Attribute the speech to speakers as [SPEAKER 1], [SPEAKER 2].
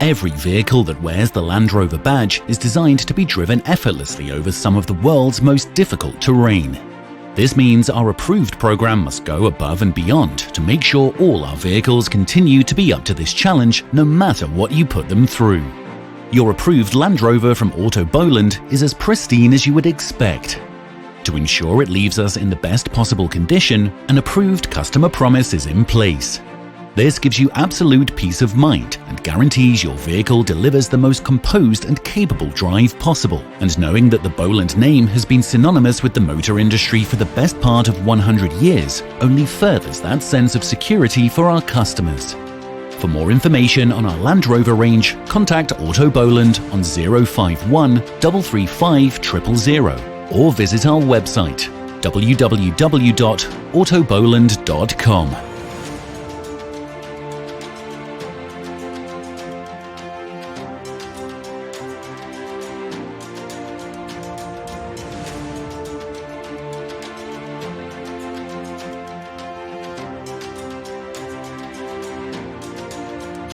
[SPEAKER 1] Every vehicle that wears the Land Rover badge is designed to be driven effortlessly over some of the world's most difficult terrain. This means our approved program must go above and beyond to make sure all our vehicles continue to be up to this challenge no matter what you put them through. Your approved Land Rover from Autoboland is as pristine as you would expect. To ensure it leaves us in the best possible condition, an approved customer promise is in place. This gives you absolute peace of mind and guarantees your vehicle delivers the most composed and capable drive possible. And knowing that the Boland name has been synonymous with the motor industry for the best part of 100 years only furthers that sense of security for our customers. For more information on our Land Rover range, contact Autoboland on 051 335 000 or visit our website www.autoboland.com.